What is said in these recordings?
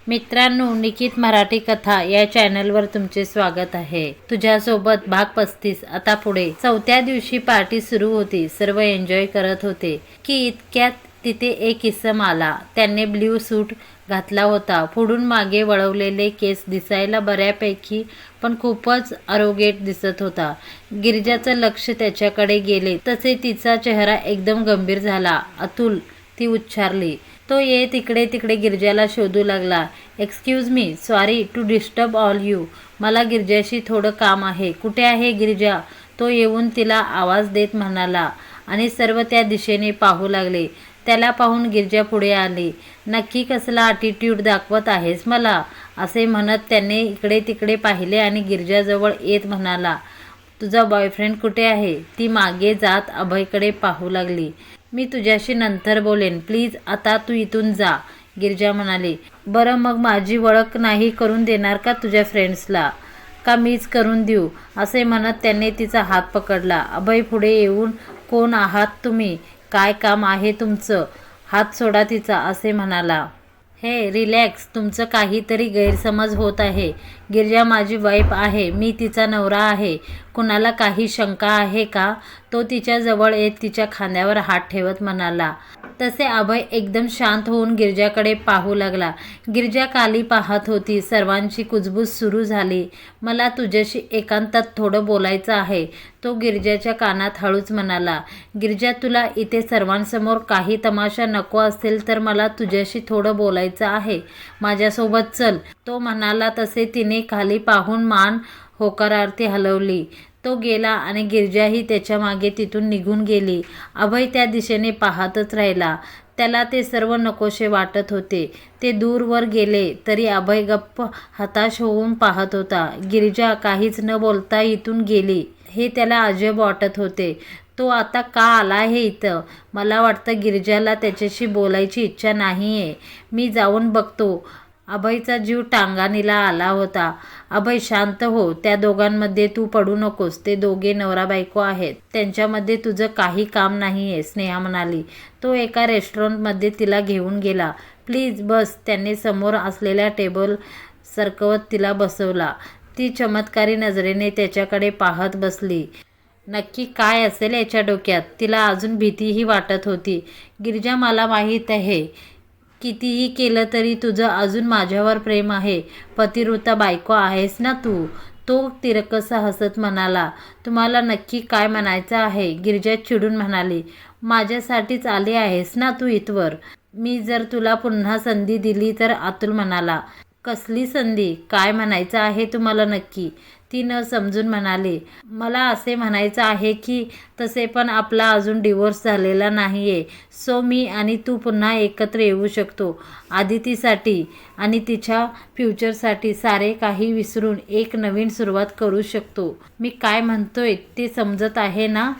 मित्रांनो, निकित मराठी कथा या चॅनलवर तुमचे स्वागत आहे. तुझ्यासोबत भाग 35. आता पुढे. चौथ्या दिवशी पार्टी सुरू होती. सर्व एन्जॉय करत होते की इतक्यात तिथे एक इसम आला. त्याने ब्ल्यू सूट घातला होता. पुढून मागे वळवलेले केस दिसायला बऱ्यापैकी पण खूपच अरोगेट दिसत होता. गिरिजाचं लक्ष त्याच्याकडे गेले तसे तिचा चेहरा एकदम गंभीर झाला. अतुल, ती उच्चारली. तो येत इकडे तिकडे गिरिजाला शोधू लागला. Excuse me, sorry to disturb all you. मला गिरिजाशी थोडं काम आहे. कुठे आहे गिरिजा? तो येऊन तिला आवाज देत म्हणाला आणि सर्व त्या दिशेने पाहू लागले. त्याला पाहून गिरिजा पुढे आली. नक्की कसला ॲटिट्यूड दाखवत आहेस मला? असे म्हणत त्याने इकडे तिकडे पाहिले आणि गिरिजाजवळ येत म्हणाला, तुझा बॉयफ्रेंड कुठे आहे? ती मागे जात अभयकडे पाहू लागली. मी तुझ्याशी नंतर बोलेन, प्लीज आता तू इथून जा, गिरिजा म्हणाली. बरं, मग माझी ओळख नाही करून देणार का तुझ्या फ्रेंड्सला? का मीच करून देऊ? असे म्हणत त्याने तिचा हात पकडला. अभय पुढे येऊन, कोण आहात तुम्ही? काय काम आहे तुमचं? हात सोडा तिचा, असे म्हणाला. हे रिलॅक्स, तुमचं काहीतरी गैरसमज होत आहे. गिरिजा माझी वाईफ आहे. मी तिचा नवरा आहे. कुणाला काही शंका आहे का? तो तिच्या जवळ येत तिच्या खांद्यावर हात ठेवत म्हणाला. तसे अभय एकदम शांत होऊन गिरिजाकडे पाहू लागला. गिरिजा खाली पाहत होती. सर्वांची कुजबूज सुरू झाली. मला तुझ्याशी एकांतात थोडं बोलायचं आहे, तो गिरिजाच्या कानात हळूच म्हणाला. गिरिजा, तुला इथे सर्वांसमोर काही तमाशा नको असेल तर मला तुझ्याशी थोडं बोलायचं आहे. माझ्यासोबत चल, तो म्हणाला. तसे तिने खाली पाहून मान होकारार्थी हलवली. तो गेला आणि गिरिजाही त्याच्या मागे तिथून निघून गेली. अभय त्या दिशेने पाहतच राहिला. त्याला ते सर्व नकोशे वाटत होते. ते दूरवर गेले तरी अभय गप्प हताश होऊन पाहत होता. गिरिजा काहीच न बोलता इथून गेली हे त्याला अजब वाटत होते. तो आता का आला आहे इथं? मला वाटतं गिरिजाला त्याच्याशी बोलायची इच्छा नाहीये. मी जाऊन बघतो. अभयचा जीव टांगाणीला आला होता. अभय, शांत हो. त्या दोघांमध्ये तू पडू नकोस. ते दोघे नवरा बायको आहेत. त्यांच्यामध्ये तुझं काही काम नाहीये, स्नेहा म्हणाली. तो एका रेस्टॉरंटमध्ये तिला घेऊन गेला. प्लीज बस. त्याने समोर असलेल्या टेबल सरकवत तिला बसवला. ती चमत्कारी नजरेने त्याच्याकडे पाहत बसली. नक्की काय असेल याच्या डोक्यात? तिला अजून भीतीही वाटत होती. गिरिजा, मला माहीत आहे कितीही केलं तरी तुझं अजून माझ्यावर प्रेम आहे. पतिव्रता बायको आहेस ना तू? तो तिरकसा हसत म्हणाला. तुम्हाला नक्की काय म्हणायचं आहे? गिरिजा चिडून म्हणाली. माझ्यासाठीच आली आहेस ना तू इथवर? मी जर तुला पुन्हा संधी दिली तर, अतुल म्हणाला. कसली संधी? काय म्हणायचं आहे तुम्हाला नक्की? ती न समजून म्हणाली. मला असे म्हणायचं आहे की तसे पण आपला अजून डिवोर्स झालेला नाहीये. सो मी आणि तू पुन्हा एकत्र येऊ शकतो. आदितीसाठी आणि तिच्या फ्युचरसाठी सारे काही विसरून एक नवीन सुरुवात करू शकतो. मी काय म्हणतोय ते समजत आहे ना?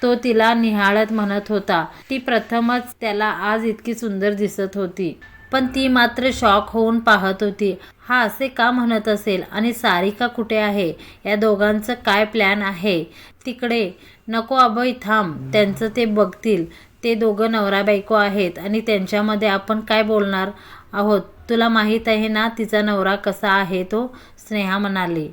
तो तिला निहाळत म्हणत होता. ती प्रथमच त्याला आज इतकी सुंदर दिसत होती. पण ती मात्र शॉक होऊन पाहत होती. हा असे का म्हणत असेल? आणि सारिका कुठे आहे? या दोघांचं काय प्लॅन आहे तिकडे? नको अभय, थांब. त्यांचं ते बघतील. ते दोघं नवरा बायको आहेत आणि त्यांच्यामध्ये आपण काय बोलणार आहोत? तुला माहीत आहे ना तिचा नवरा कसा आहे तो? स्नेहा म्हणाली.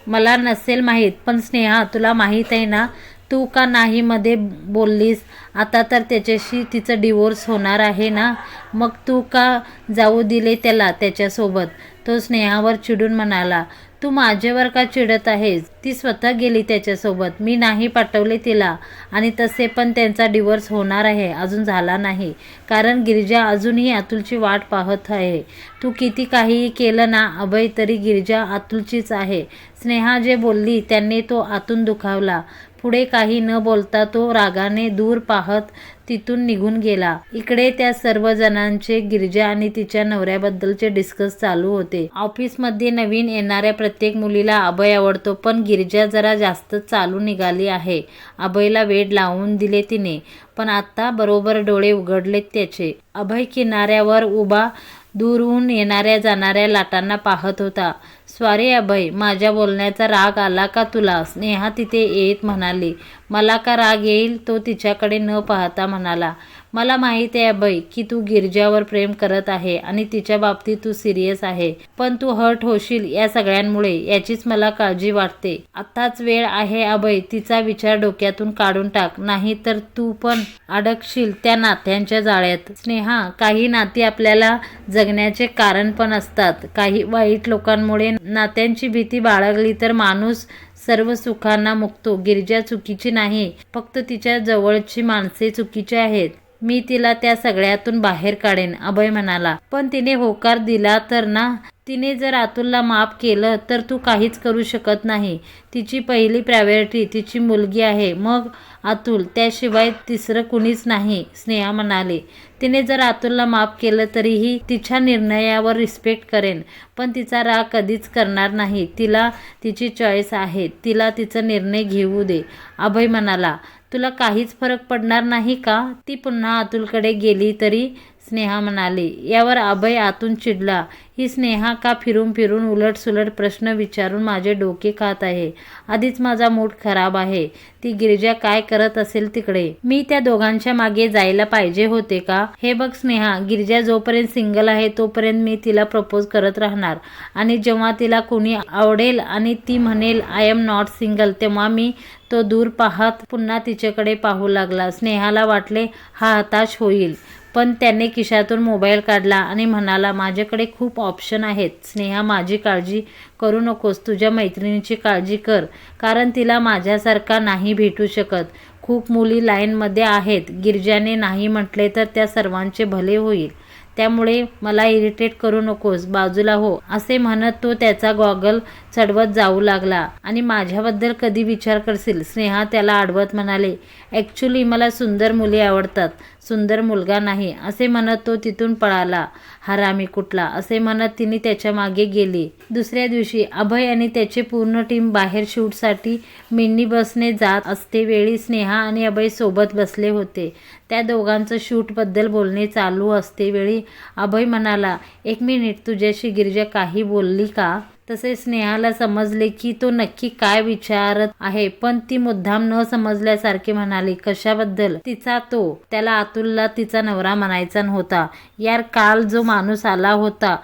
मला नसेल माहीत, पण स्नेहा, तुला माहीत आहे ना? तू का नाही मध्ये बोललीस? आता तर त्याच्याशी तिचं डिवोर्स होणार आहे ना? मग तू का जाऊ दिले त्याला त्याच्यासोबत? तो स्नेहावर चिडून म्हणाला. तू माझ्यावर का चिडत आहेस? ती स्वतः गेली त्याच्यासोबत. मी नाही पाठवले तिला. आणि तसे पण त्यांचा डिवोर्स होणार आहे, अजून झाला नाही. कारण गिरिजा अजूनही अतुलची वाट पाहत आहे. तू किती काहीही केलं ना अभय, तरी गिरिजा अतुलचीच आहे. स्नेहा जे बोलली त्याने तो आतून दुखावला. पुढे काही न बोलता तो रागाने दूर पाहत तिथून निघून गेला. इकडे त्या सर्व जणांचे गिरिजा आणि तिच्या नवऱ्याबद्दलचे डिस्कस चालू होते. ऑफिसमध्ये नवीन येणाऱ्या प्रत्येक मुलीला अभय आवडतो, पण गिरिजा जरा जास्त चालू निघाली आहे. अभयला वेड लावून दिले तिने. पण आता बरोबर डोळे उघडलेत त्याचे. अभय किनाऱ्यावर उभा दूरहून येणाऱ्या जाणाऱ्या लाटांना पाहत होता. सॉरी अभय, माझ्या बोलण्याचा राग आला का तुला? स्नेहा तिथे येत म्हणाली. मला का राग येईल, तो तिच्याकडे न पाहता म्हणाला. मला माहिती आहे अभय की तू गिरिजावर प्रेम करत आहे आणि तिच्या बाबतीत तू सिरियस आहे, पण तू हर्ट होशील या सगळ्यांमुळे, याचीच मला काळजी वाटते. आताच वेळ आहे अभय, तिचा विचार डोक्यातून काढून टाक, नाही तर तू पण अडकशील त्या नात्यांच्या जाळ्यात. स्नेहा, काही नाती आपल्याला जगण्याचे कारण पण असतात. काही वाईट लोकांमुळे नात्यांची भीती बाळगली तर माणूस सर्व सुखांना मुकतो. गिरिजा चुकीची नाही, फक्त तिच्या जवळची माणसे चुकीची आहेत. मी तिला त्या सगळ्यातून बाहेर काढेन, अभय म्हणाला. पण तिने होकार दिला तर ना? तिने जर अतुलला माफ केलं तर तू काहीच करू शकत नाही. तिची पहिली प्रायोरिटी तिची मुलगी आहे, मग अतुल, त्याशिवाय तिसरं कुणीच नाही, स्नेहा म्हणाली. तिने जर अतुलला माफ केलं तरीही तिच्या निर्णयावर रिस्पेक्ट करेन, पण तिचा राग कधीच करणार नाही. तिला तिची चॉईस आहे, तिला तिचा निर्णय घेऊ दे, अभय म्हणाला. तुला काहीच फरक पडणार नाही का ती पुन्हा अतुलकडे गेली तरी, स्नेहा म्हणाली. यावर अभय आतून चिडला. ही स्नेहा का फिरून फिरून उलट सुलट प्रश्न विचारून माझे डोके खात आहे. आधीच माझा मूड खराब आहे. ती गिरिजा काय करत असेल तिकडे, मी त्या दोघांच्या मागे जायला पाहिजे होते का? हे बघ स्नेहा, गिरिजा जोपर्यंत सिंगल आहे तोपर्यंत मी तिला प्रपोज करत राहणार, आणि जेव्हा तिला कोणी आवडेल आणि ती म्हणेल आय एम नॉट सिंगल, तेव्हा मी तो दूर पाहत पुन्हा तिच्याकडे पाहू लागला. स्नेहाला वाटले हा हताश होईल, पण त्याने खिशातून मोबाईल काढला आणि म्हणाला, माझ्याकडे खूप ऑप्शन आहेत. स्नेहा, माझी काळजी करू नकोस, तुझ्या मैत्रिणीची काळजी कर, कारण तिला माझ्यासारखा नाही भेटू शकत. खूप मुली लाईनमध्ये आहेत. गिरिजाने नाही म्हटले तर त्या सर्वांचे भले होईल, त्यामुळे मला इरिटेट करू नकोस, बाजूला हो, असे म्हणत तो त्याचा गॉगल चढवत जाऊ लागला. आणि माझ्याबद्दल कधी विचार करशील, स्नेहा त्याला आडवत म्हणाले. ॲक्च्युली मला सुंदर मुली आवडतात, सुंदर मुलगा नाही, असे म्हणत तो तिथून पळाला. हरामी कुठला, असे म्हणत तिने त्याच्या मागे गेली. दुसऱ्या दिवशी अभय आणि त्याचे पूर्ण टीम बाहेर शूटसाठी मिनी बसने जात असते वेळी स्नेहा आणि अभय सोबत बसले होते. त्या दोघांचं शूटबद्दल बोलणे चालू असते वेळी अभय म्हणाला, एक मिनिट, तुझ्याशी गिरिजा काही बोलली का? तसे स्नेहाला समजले की तो नक्की काय विचारत आहे, पण ती मुद्दाम न समजल्यासारखे म्हणाली, कशाबद्दल? तिचा तो, त्याला अतुलला तिचा नवरा म्हणायचा नव्हता. यार, काल जो माणूस आला होता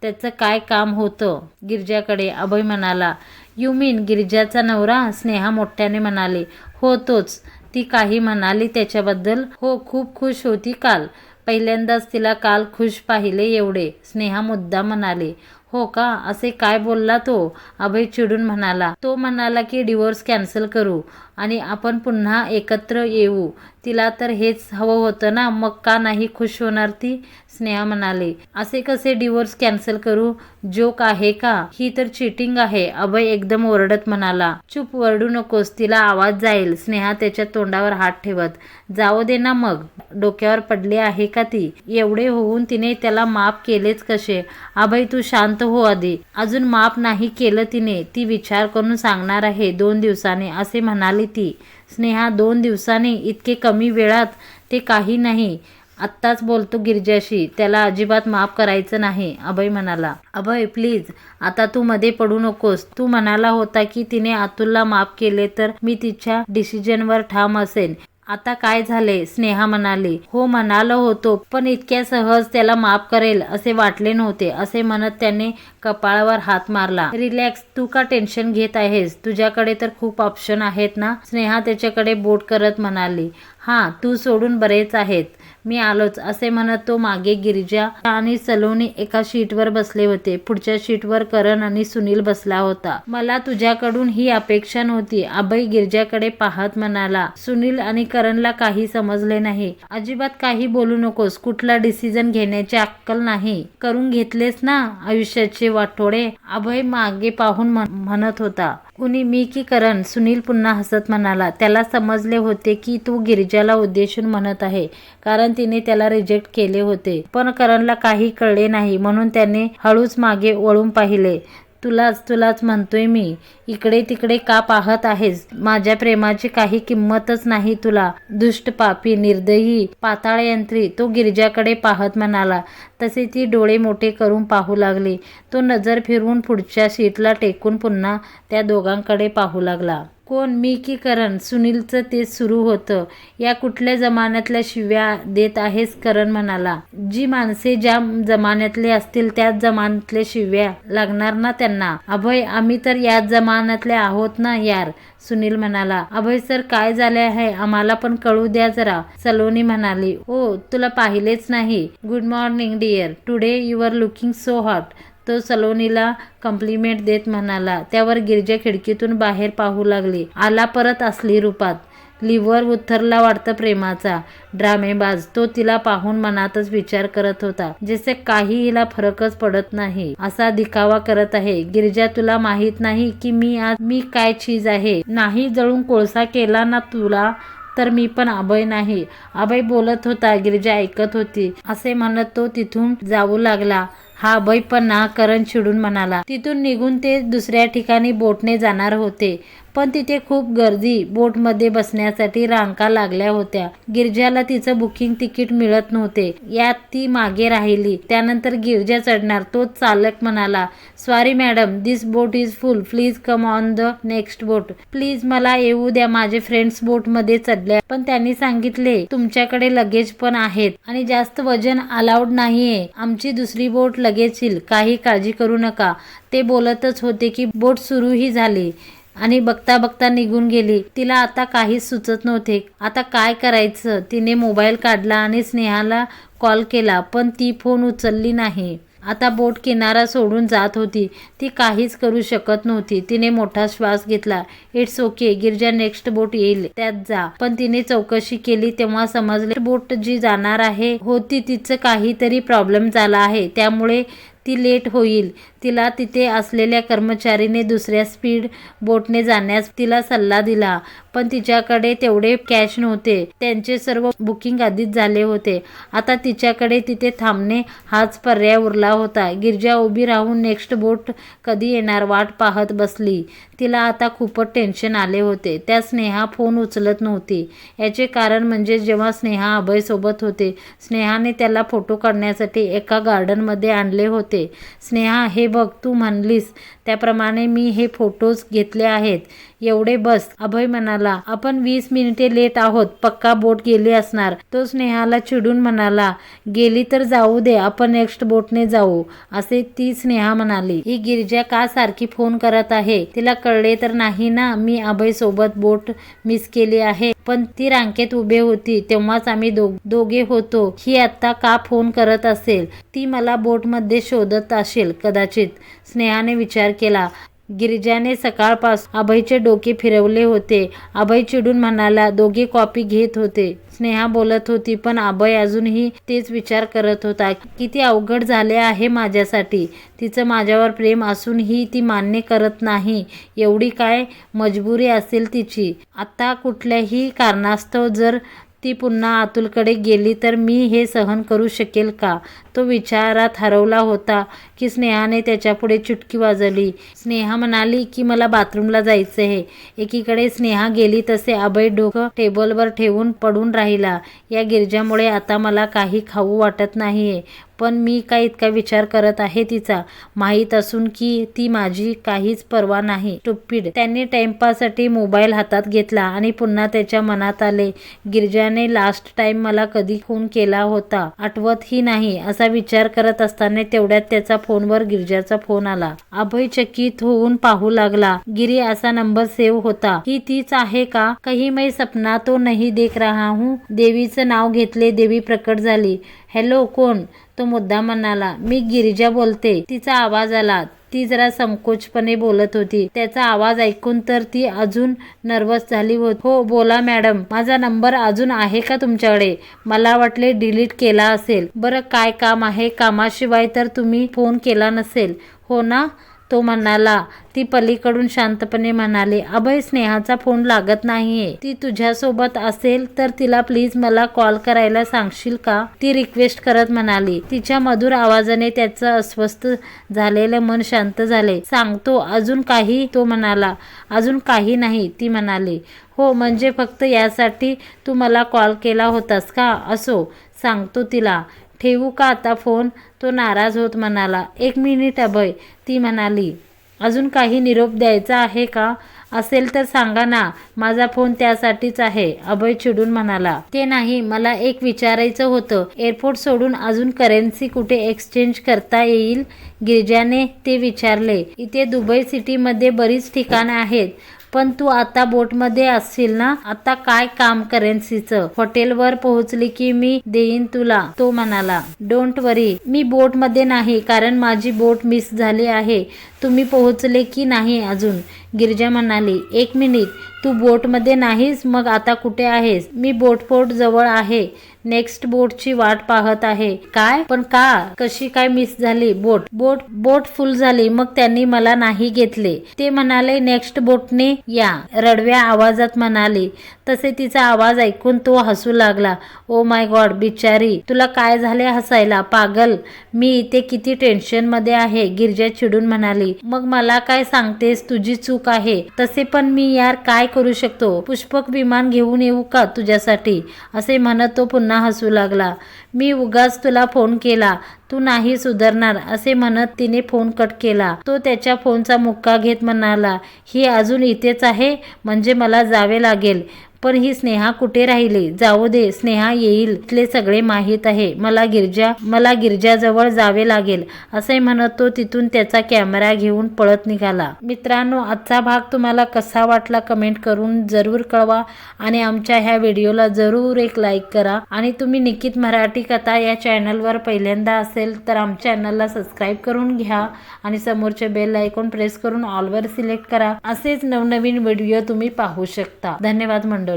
त्याचं काय काम होतं गिरिजाकडे? अभय म्हणाला. यू मीन गिरिजाचा नवरा? स्नेहा मोठ्याने म्हणाले. हो, तोच. ती काही म्हणाली त्याच्याबद्दल? हो, खूप खुश होती काल, पहिल्यांदाच तिला काल खुश पाहिले एवढे, स्नेहा मुद्दाम म्हणाले. हो का, असे काय बोलला तो? अभय चिडून म्हणाला. तो म्हणाला की डिवोर्स कॅन्सल करू आणि आपण पुन्हा एकत्र येऊ. तिला तर हेच हवं होतं ना, मग का नाही खुश होणार ती? स्नेहा म्हणाले. असे कसे डिवोर्स कॅन्सल करू? जोक आहे का? ही तर चीटिंग आहे, अभय एकदम ओरडत म्हणाला. चूप, वरडू नकोस, तिला आवाज जाईल, स्नेहा त्याच्या तोंडावर हात ठेवत. जाऊ दे ना मग, डोक्यावर पडली आहे का ती? एवढे होऊन तिने त्याला माफ केलेच कसे? अभय, तू शांत हो आधी. अजून माफ नाही केलं तिने, ती विचार करून सांगणार आहे 2 दिवसांनी, असे म्हणाली ती. स्नेहा, 2 दिवसांनी? इतके कमी वेळात? ते काही नाही, आत्ताच बोलतो गिरिजाशी, त्याला अजिबात माफ करायचं नाही, अभय म्हणाला. अभय प्लीज, आता तू मध्ये पडू नकोस. तू म्हणाला होता की तिने अतुलला माफ केले तर मी तिच्या डिसिजनवर ठाम असेन. आता काय झाले? स्नेहा म्हणाली. हो, म्हणालो होतो, पण इतक्या सहज त्याला माफ करेल असे वाटले नव्हते, असे म्हणत त्याने कपाळावर हात मारला. रिलॅक्स, तू का टेन्शन घेत आहेस? तुझ्याकडे तर खूप ऑप्शन आहेत ना, स्नेहा त्याच्याकडे बोट करत म्हणाली. हां, तू सोडून बरेच आहेत, मी आलोच, असे म्हणत तो मागे गिरिजा आणि सलोनी एका शीटवर बसले होते. पुढच्या शीटवर करण आणि सुनील बसला होता. मला तुझ्याकडून ही अपेक्षा नव्हती, अभय गिरिजाकडे पाहत म्हणाला. सुनील आणि करणला काही समजले नाही. अजिबात काही बोलू नकोस, कुठला डिसिजन घेण्याची अक्कल नाही, करून घेतलेस ना आयुष्याचे वाटोळे, अभय मागे पाहून म्हणत होता. कुणी, मी की करण? सुनील पुन्हा हसत म्हणाला. त्याला समजले होते की तू गिरिजाला उद्देशून म्हणत आहे, कारण तिने त्याला रिजेक्ट केले होते, पण करणला काही कळले नाही, म्हणून त्याने हळूच मागे वळून पाहिले. तुलाच म्हणतोय मी, इकडे तिकडे का पाहत आहेस? माझ्या प्रेमाची काही किंमतच नाही तुला, दुष्ट, पापी, निर्दयी, पाताळयंत्री, तो गिरिजाकडे पाहत म्हणाला. तसे ती डोळे मोठे करून पाहू लागली. तो नजर फिरवून पुढच्या सीटला टेकून पुन्हा त्या दोघांकडे पाहू लागला. कोण, मी की करण? सुनीलचं तेच सुरू होतं. या कुठल्या जमान्यातल्या शिव्या देत आहेस? करण म्हणाला. जी माणसे ज्या जमान्यातले असतील त्याच जमान्यातल्या शिव्या लागणार ना त्यांना. अभय, आम्ही तर याच जमान्यातले आहोत ना यार, सुनील म्हणाला. अभय सर, काय झाले आहे आम्हाला पण कळू द्या जरा, सलोनी म्हणाली. ओ, तुला पाहिलेच नाही. Good morning dear, today you are looking so hot, तो सलोनीला कॉम्प्लिमेंट देत म्हणाला. त्यावर गिरिजा खिडकीतून बाहेर पाहू लागली. आला परत असली रूपात. लिव्हर उतरला वाटतं प्रेमाचा. ड्रामेबाज, तो तिला पाहून मनातच विचार करत होता. जसे काही हिला फरकच पडत नाही असा दिखावा करत आहे. गिरिजा, तुला माहित नाही की मी काय चीज आहे? नाही जळून कोळसा केला ना तुला तर मी पण अभय नाही. अभय बोलत होता, गिरिजा ऐकत होती. असे म्हणत तो तिथून जाऊ लागला. हा अभय पण ना, करण चिडून म्हणाला. तिथून निघून ते दुसऱ्या ठिकाणी बोटने जाणार होते, पण तिथे खूप गर्दी. बोटमध्ये बसण्यासाठी रांका लागल्या होत्या. गिरिजाला तिचं बुकिंग तिकीट मिळत नव्हते. यात ती मागे राहिली. त्यानंतर गिरिजा चढणार. तोच चालक म्हणाला, sorry madam, this boat is full, please come on the next boat. Please मला येऊ द्या, माझे फ्रेंड्स बोट मध्ये चढल्या, पण त्यांनी सांगितले तुमच्याकडे लगेज पण आहेत आणि जास्त वजन अलाउड नाहीये. आमची दुसरी बोट लगेच येईल, काही काळजी करू नका. ते बोलतच होते की बोट सुरूही झाली आणि बघता बघता निघून गेली. तिला आता काहीच सुचत नव्हते. आता काय करायचं? तिने मोबाईल काढला आणि स्नेहाला कॉल केला, पण ती फोन उचलली नाही. आता बोट किनारा सोडून जात होती. ती काहीच करू शकत नव्हती. तिने मोठा श्वास घेतला. इट्स ओके गिरिजा, नेक्स्ट बोट येईल त्यात जा. पण तिने चौकशी केली तेव्हा समजले बोट जी जाणार आहे होती तिचं काहीतरी प्रॉब्लेम झाला आहे, त्यामुळे ती लेट होईल. तिला तिथे असलेल्या कर्मचारीने दुसऱ्या स्पीड बोटने जाण्यास तिला सल्ला दिला, पण तिच्याकडे तेवढे कॅश नव्हते. त्यांचे सर्व बुकिंग आधीच झाले होते. आता तिच्याकडे तिथे थांबणे हाच पर्याय उरला होता. गिरिजा उभी राहून नेक्स्ट बोट कधी येणार वाट पाहत बसली. तिला आता खूपच टेन्शन आले होते. त्या स्नेहा फोन उचलत नव्हती. याचे कारण म्हणजे जेव्हा स्नेहा अभय सोबत होते, स्नेहाने त्याला फोटो काढण्यासाठी एका गार्डनमध्ये आणले होते. स्नेहा, हे बघ, तू म्हणलीस त्याप्रमाणे मी हे फोटोज घेतले आहेत. एवढे बस, अभय म्हणाला. आपण 20 मिनिटे लेट आहोत, पक्का बोट गेली असणार. तो स्नेहाला चिडून म्हणाला. गेली तर जाऊ दे, आपण नेक्स्ट बोटने जाऊ, असे ती स्नेहा म्हणाली. ही गिरिजा का सारखी फोन करत आहे? तिला कळले तर नाही ना मी अभय सोबत बोट मिस केली आहे? पण ती रांकेत उभे होती तेव्हाच आम्ही दोघे होतो. ही आता का फोन करत असेल? ती मला बोटमध्ये शोधत असेल कदाचित, स्नेहाने विचार केला. गिरिजाने सकाळपासून अभयचे डोके फिरवले होते. अभय चिडून म्हणाला. दोघे कॉपी घेत होते. स्नेहा बोलत होती, पण अभय अजूनही तेच विचार करत होता. किती अवघड झाले आहे माझ्यासाठी. तिचं माझ्यावर प्रेम असूनही ती मान्य करत नाही. एवढी काय मजबुरी असेल तिची? आता कुठल्याही कारणास्तव जर ती पुन्हा अतुलकडे गेली तर मी हे सहन करू शकेल का? तो विचारात हरवला होता की स्नेहाने त्याच्यापुढे चुटकी वाजवली. स्नेहा म्हणाली की मला बाथरूमला जायचं आहे. एकीकडे स्नेहा गेली तसे अभय डोकं टेबलवर ठेवून पडून राहिला. या गिरिजामुळे आता मला काही खाऊ वाटत नाहीये, पण मी काय इतका विचार करत आहे तिचा, माहीत असून की ती माझी काहीच पर्वा नाही. स्टुपिड. त्यांनी टाइमपाससाठी मोबाईल हातात घेतला आणि पुन्हा त्याच्या मनात आले, गिरिजाने लास्ट टाइम मला कधी फोन केला होता आठवतही नाही. असा विचार करत असताना तेवढ्यात त्याचा फोनवर गिरिजाचा फोन आला. अभय चकित होऊन पाहू लागला. गिरी असा नंबर सेव्ह होता. ही तीच आहे का? कहीं मैं सपना तो नहीं देख रहा हूँ. देवीचं नाव घेतले. देवी प्रकट झाली. हॅलो, कोण? तो मुद्दा म्हणाला. मी गिरिजा बोलते. तिचा आवाज आला. ती जरा संकोचपणे बोलत होती. त्याचा आवाज ऐकून तर ती अजून नर्वस झाली होती. हो बोला मॅडम, माझा नंबर अजून आहे का तुमच्याकडे? मला वाटले डिलीट केला असेल. बरं, काय काम आहे? कामाशिवाय तर तुम्ही फोन केला नसेल, हो ना? तो म्हणाला. ती पलीकडून शांतपणे म्हणाली, अभय, स्नेहाचा फोन लागत नाहीये. ती तुझ्यासोबत असेल तर तिला प्लीज मला कॉल करायला सांगशील का? ती रिक्वेस्ट करत म्हणाली. तिच्या मधुर आवाजाने त्याचं अस्वस्थ झालेलं मन शांत झाले. सांगतो. अजून काही? तो म्हणाला. अजून काही नाही, ती म्हणाली. हो, म्हणजे फक्त यासाठी तू मला कॉल केला होतास का? असो, सांगतो तिला. ठेवू का आता फोन? तो नाराज होत म्हणाला. 1 मिनिट अभय, ती म्हणाली. अजून काही निरोप द्यायचा आहे का? असेल तर सांगा ना, माझा फोन त्यासाठीच आहे, अभय चिडून म्हणाला. ते नाही, मला एक विचारायचं होतं. एअरपोर्ट सोडून अजून करन्सी कुठे एक्सचेंज करता येईल? गिरिजाने ते विचारले. इथे दुबई सिटीमध्ये बरीच ठिकाणं आहेत, पण तू आता बोटमध्ये असशील ना, आता काय काम करन्सीचं? हॉटेलवर पोहोचली की मी देईन तुला, तो म्हणाला. डोंट वरी, मी बोटमध्ये नाही, कारण माझी बोट मिस झाली आहे. तुम्ही पोहोचले की नाही अजून? गिरिजा म्हणाली. एक मिनिट, तू बोटमध्ये नाहीस, मग आता कुठे आहेस? मी बोटपोर्ट जवळ आहे, नेक्स्ट बोटची वाट पाहत आहे. काय? पण का? कशी काय मिस झाली बोट? बोट फुल झाली, मग त्यांनी मला नाही घेतले. ते म्हणाले नेक्स्ट बोटने या, रडव्या आवाजात म्हणाले. तसे तिचा आवाज ऐकून तो हसू लागला. ओ माय गॉड, बिचारी, तुला काय झाले हसायला? पागल, मी इथे किती टेन्शन मध्ये आहे, गिरिजा चिडून म्हणाली. मग मला काय सांगतेस? तुझी चूक आहे. तसे पण मी यार काय करू शकतो? पुष्पक विमान घेऊन येऊ का तुझ्यासाठी? असे म्हणत तो पुन्हा हसू लागला. मी उगाच तुला फोन केला, तू नाही सुधारणार, असे म्हणत तिने फोन कट केला. तो त्याच्या फोनचा मुक्का घेत म्हणाला. ही अजून इथेच आहे, म्हणजे मला जावे लागेल. पण ही स्नेहा कुठे राहिली? जाऊ दे, स्नेहा येईल, इथले सगळे माहीत आहे. मला गिरिजाजवळ जावे लागेल, असे म्हणत तो तिथून त्याचा कॅमेरा घेऊन पळत निघाला. मित्रांनो, आजचा भाग तुम्हाला कसा वाटला कमेंट करून जरूर कळवा आणि आमच्या ह्या व्हिडिओला जरूर एक लाईक करा. आणि तुम्ही निकित मराठी कथा या चॅनलवर पहिल्यांदा असेल तर आमच्या चॅनलला सबस्क्राईब करून घ्या आणि समोरचे बेल आयकॉन प्रेस करून ऑलवर सिलेक्ट करा. असेच नवनवीन व्हिडिओ तुम्ही पाहू शकता. धन्यवाद मंडळी.